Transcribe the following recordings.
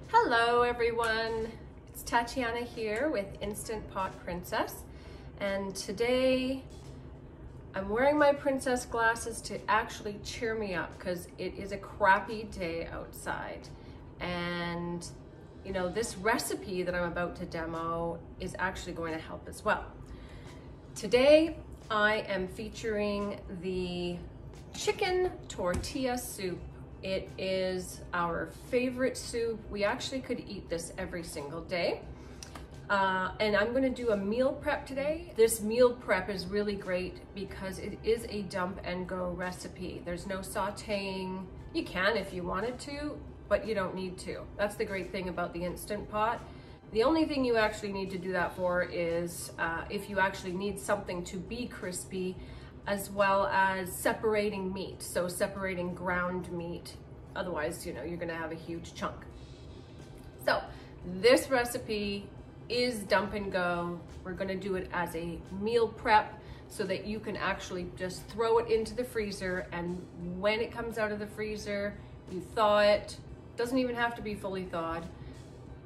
Hello everyone, it's Tatiana here with Instant Pot Princess, and today I'm wearing my princess glasses to actually cheer me up because it is a crappy day outside. And you know, this recipe that I'm about to demo is actually going to help as well. Today I am featuring the chicken tortilla soup. It is our favorite soup. We actually could eat this every single day. And I'm gonna do a meal prep today. This meal prep is really great because it is a dump and go recipe. There's no sauteing. You can if you wanted to, but you don't need to. That's the great thing about the Instant Pot. The only thing you actually need to do that for is if you actually need something to be crispy, as well as separating meat, so separating ground meat. Otherwise, you know, you're gonna have a huge chunk. So this recipe is dump and go. We're gonna do it as a meal prep so that you can actually just throw it into the freezer, and when it comes out of the freezer, you thaw it. Doesn't even have to be fully thawed.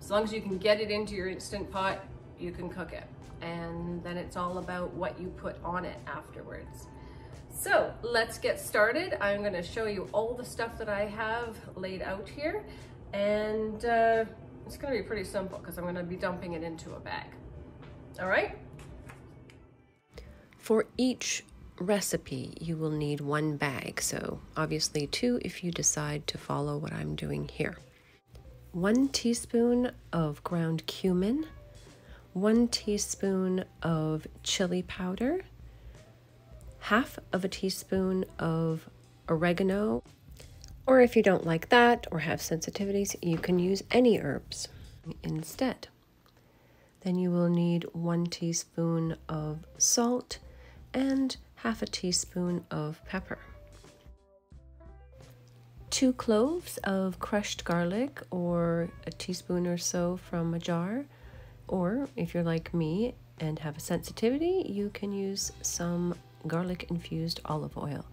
As long as you can get it into your Instant Pot, you can cook it. And then it's all about what you put on it afterwards. So let's get started. I'm gonna show you all the stuff that I have laid out here. And it's gonna be pretty simple because I'm gonna be dumping it into a bag. All right? For each recipe, you will need one bag. So obviously 2 if you decide to follow what I'm doing here. 1 teaspoon of ground cumin, 1 teaspoon of chili powder, half of a teaspoon of oregano, or if you don't like that or have sensitivities, you can use any herbs instead. Then you will need 1 teaspoon of salt and half a teaspoon of pepper. 2 cloves of crushed garlic, or a teaspoon or so from a jar. Or if you're like me and have a sensitivity, you can use some garlic infused olive oil.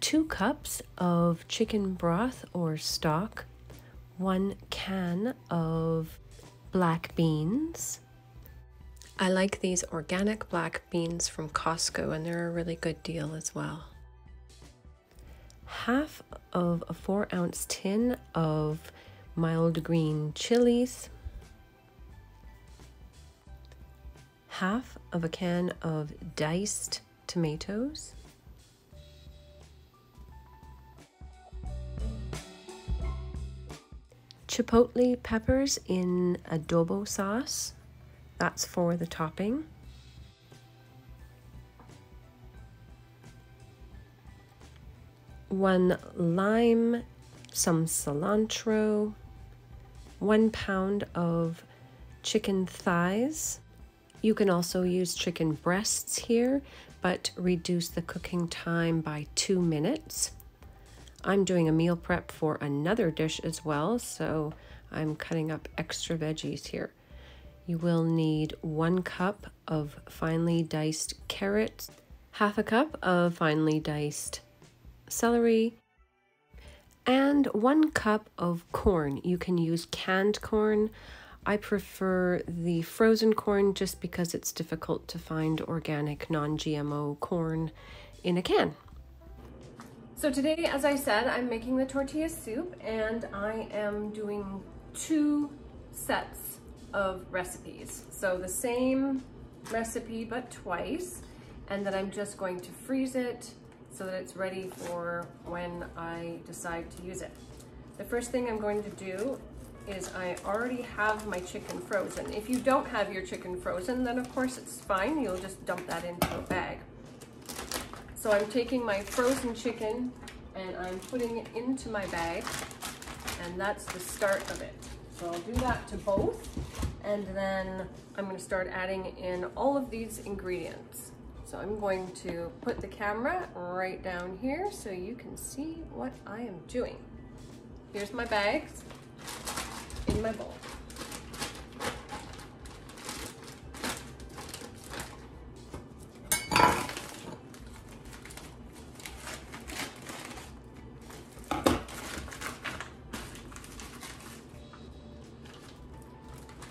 2 cups of chicken broth or stock, 1 can of black beans. I like these organic black beans from Costco, and they're a really good deal as well. Half of a 4-ounce tin of mild green chilies, half of a can of diced tomatoes, chipotle peppers in adobo sauce, that's for the topping, 1 lime, some cilantro, 1 pound of chicken thighs. You can also use chicken breasts here, but reduce the cooking time by 2 minutes. I'm doing a meal prep for another dish as well, so I'm cutting up extra veggies here. You will need 1 cup of finely diced carrots, half a cup of finely diced celery, and 1 cup of corn. You can use canned corn. I prefer the frozen corn just because it's difficult to find organic non-GMO corn in a can. So today, as I said, I'm making the tortilla soup, and I am doing 2 sets of recipes. So the same recipe but twice, and then I'm just going to freeze it so that it's ready for when I decide to use it. The first thing I'm going to do is I already have my chicken frozen. If you don't have your chicken frozen, then of course it's fine. You'll just dump that into a bag. So I'm taking my frozen chicken and I'm putting it into my bag, and that's the start of it. So I'll do that to both, and then I'm going to start adding in all of these ingredients. So I'm going to put the camera right down here so you can see what I am doing. Here's my bags in my bowl.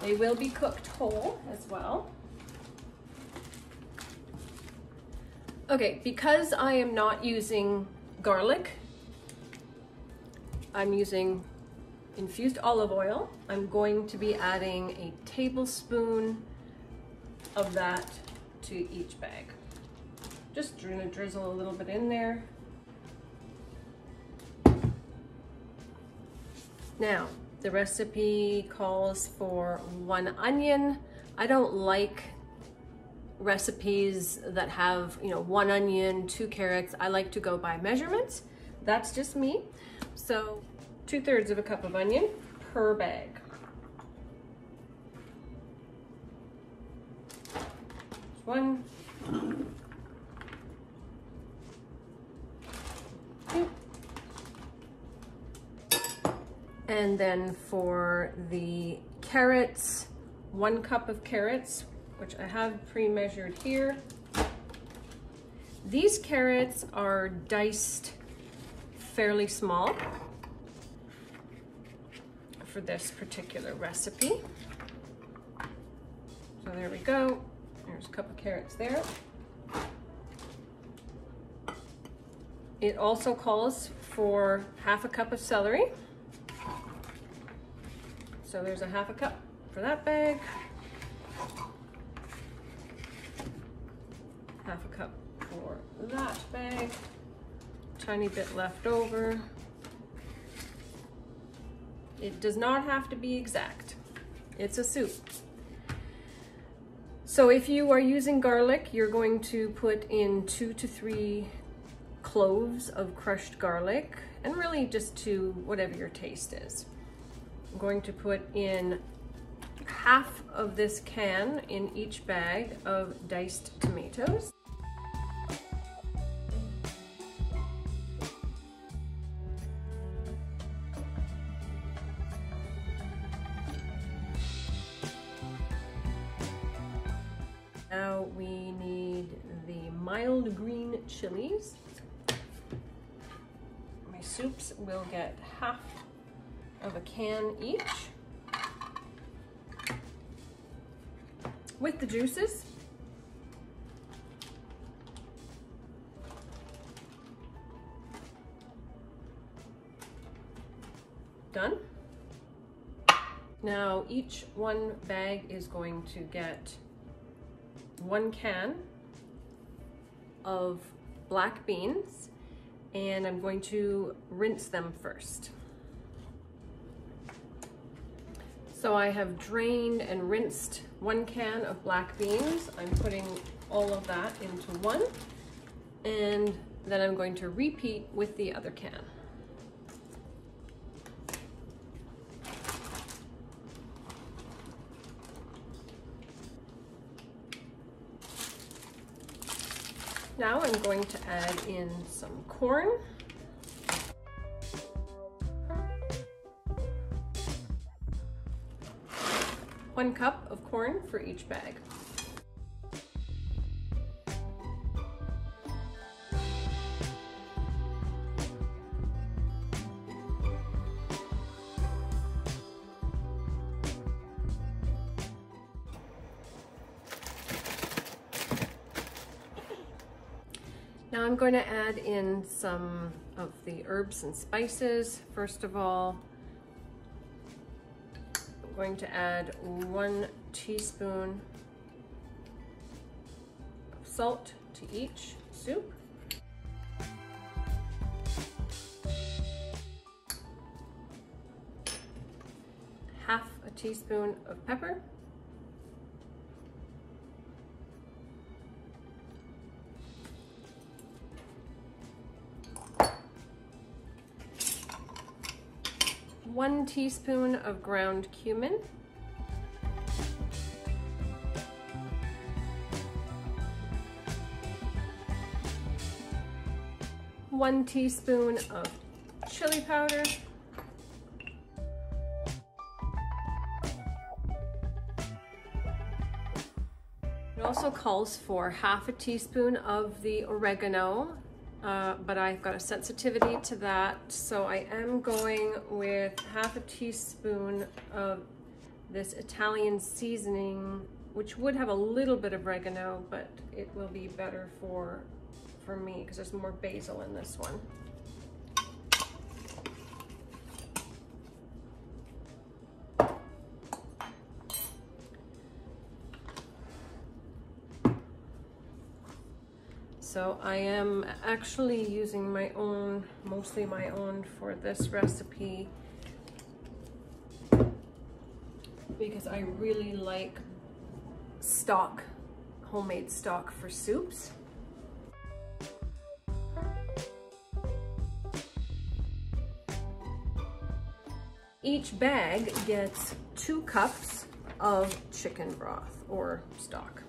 They will be cooked whole as well. Okay, because I am not using garlic, I'm using infused olive oil. I'm going to be adding a tablespoon of that to each bag. Just gonna drizzle a little bit in there. Now, the recipe calls for 1 onion. I don't like recipes that have, 1 onion, 2 carrots. I like to go by measurements. That's just me. So 2/3 of a cup of onion per bag. One, 2. And then for the carrots, 1 cup of carrots, which I have pre-measured here. These carrots are diced fairly small for this particular recipe. So there we go. There's a couple of carrots there. It also calls for 1/2 cup of celery. So there's a 1/2 cup for that bag. 1/2 cup for that bag. Tiny bit left over. It does not have to be exact. It's a soup. So if you are using garlic, you're going to put in 2 to 3 cloves of crushed garlic, and really just to whatever your taste is. I'm going to put in 1/2 of this can in each bag of diced tomatoes. Now we need the mild green chilies. My soups will get 1/2 of a can each. With the juices. Done. Now each one bag is going to get 1 can of black beans, and I'm going to rinse them first. So I have drained and rinsed 1 can of black beans. I'm putting all of that into one, and then I'm going to repeat with the other can. Now I'm going to add in some corn. One cup of corn for each bag. Now I'm going to add in some of the herbs and spices. First of all, I'm going to add 1 teaspoon of salt to each soup. Half a teaspoon of pepper. One teaspoon of ground cumin. One teaspoon of chili powder. It also calls for half a teaspoon of the oregano. But I've got a sensitivity to that, so I am going with half a teaspoon of this Italian seasoning, which would have a little bit of oregano, but it will be better for me because there's more basil in this one. So I am actually using my own, mostly my own for this recipe because I really like stock, homemade stock for soups. Each bag gets 2 cups of chicken broth or stock.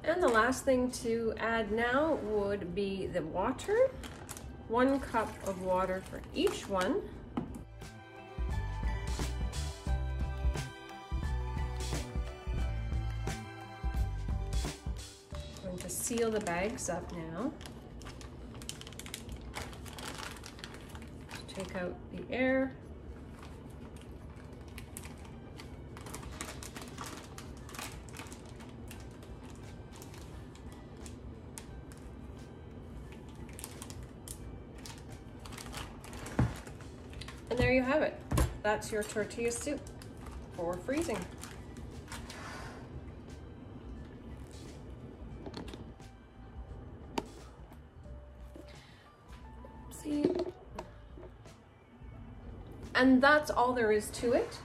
And the last thing to add now would be the water. 1 cup of water for each one. I'm going to seal the bags up now. Take out the air. And there you have it. That's your tortilla soup for freezing. See? And that's all there is to it.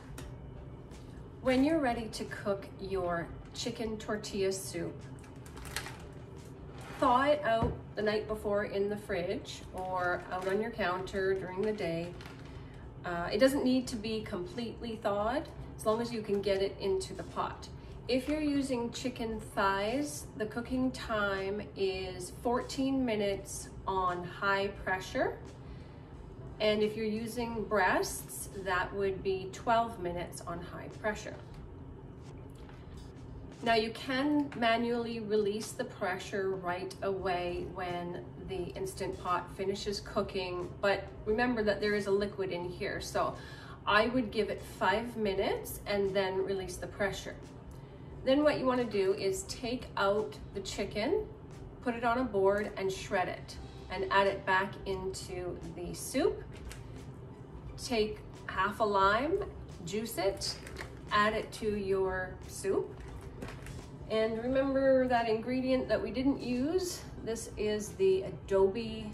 When you're ready to cook your chicken tortilla soup, thaw it out the night before in the fridge or out on your counter during the day. It doesn't need to be completely thawed as long as you can get it into the pot. If you're using chicken thighs, the cooking time is 14 minutes on high pressure. And if you're using breasts, that would be 12 minutes on high pressure. Now you can manually release the pressure right away when the Instant Pot finishes cooking, but remember that there is a liquid in here. So I would give it 5 minutes and then release the pressure. Then what you want to do is take out the chicken, put it on a board and shred it and add it back into the soup. Take half a lime, juice it, add it to your soup. And remember that ingredient that we didn't use. This is the adobe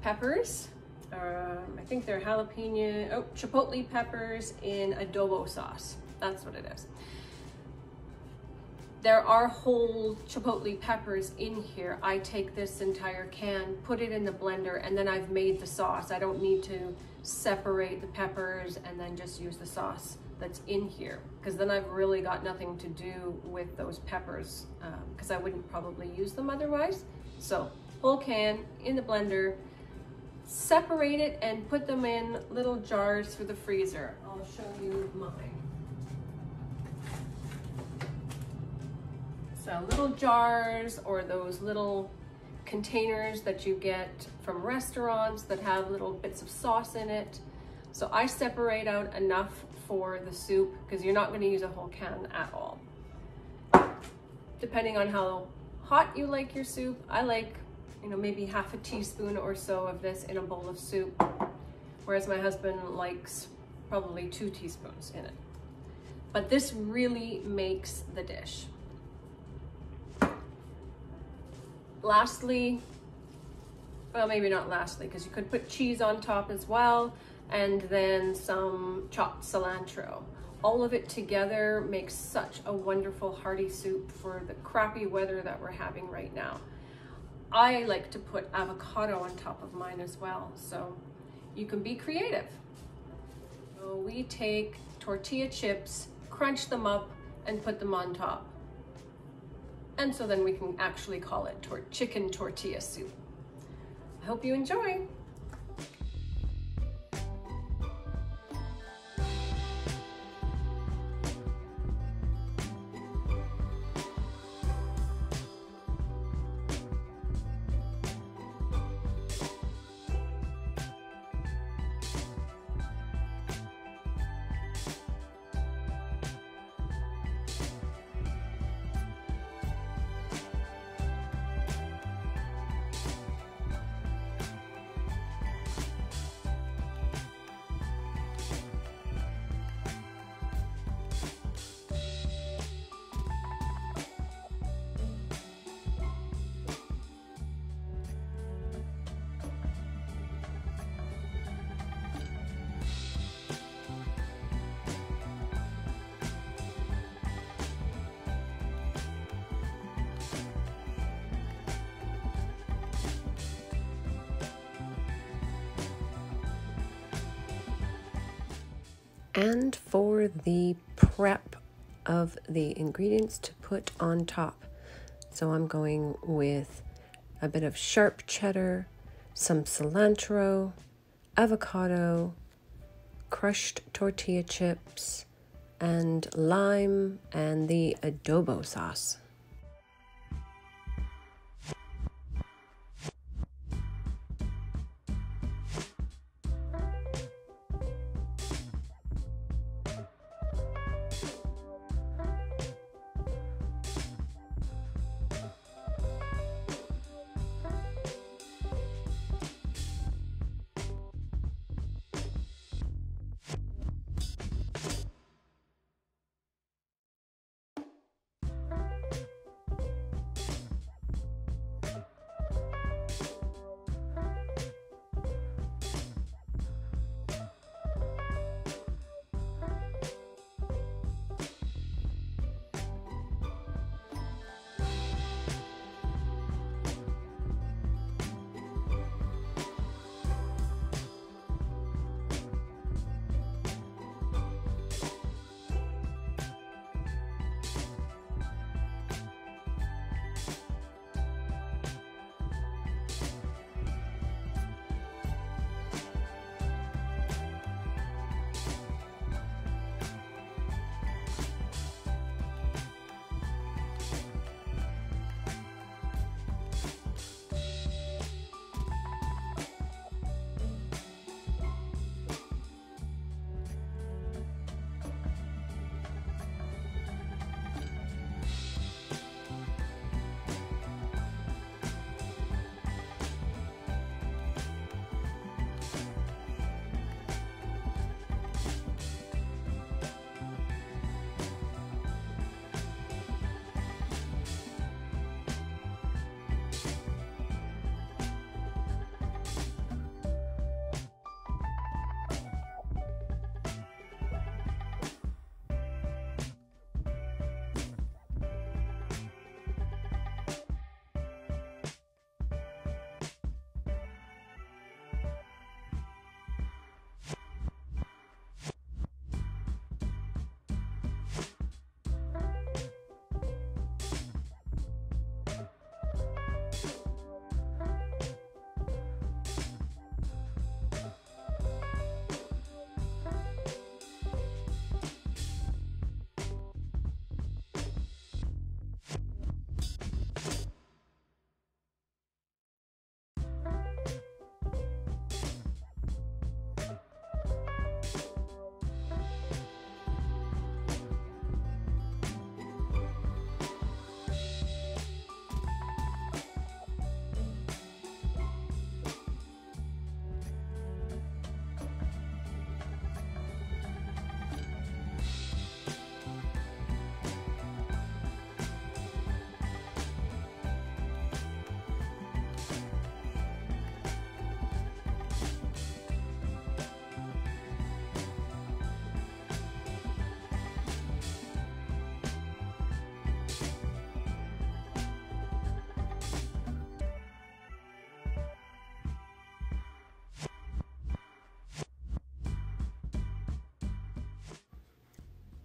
peppers. I think they're chipotle peppers in adobo sauce. That's what it is. There are whole chipotle peppers in here. I take this entire can, put it in the blender, and then I've made the sauce. I don't need to separate the peppers and then just use the sauce that's in here, because then I've really got nothing to do with those peppers, because I wouldn't probably use them otherwise. So whole can in the blender, separate it and put them in little jars for the freezer. I'll show you mine. So little jars, or those little containers that you get from restaurants that have little bits of sauce in it. So I separate out enough for the soup because you're not going to use a whole can at all. Depending on how hot you like your soup, I like, maybe half a teaspoon or so of this in a bowl of soup, whereas my husband likes probably 2 teaspoons in it. But this really makes the dish. Lastly, well, maybe not lastly, because you could put cheese on top as well, and then some chopped cilantro. All of it together makes such a wonderful hearty soup for the crappy weather that we're having right now. I like to put avocado on top of mine as well, so you can be creative. So we take tortilla chips, crunch them up, and put them on top. And so then we can actually call it chicken tortilla soup. I hope you enjoy. And for the prep of the ingredients to put on top. So I'm going with a bit of sharp cheddar, some cilantro, avocado, crushed tortilla chips, and lime, and the adobo sauce.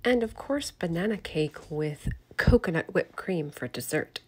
And of course, banana cake with coconut whipped cream for dessert.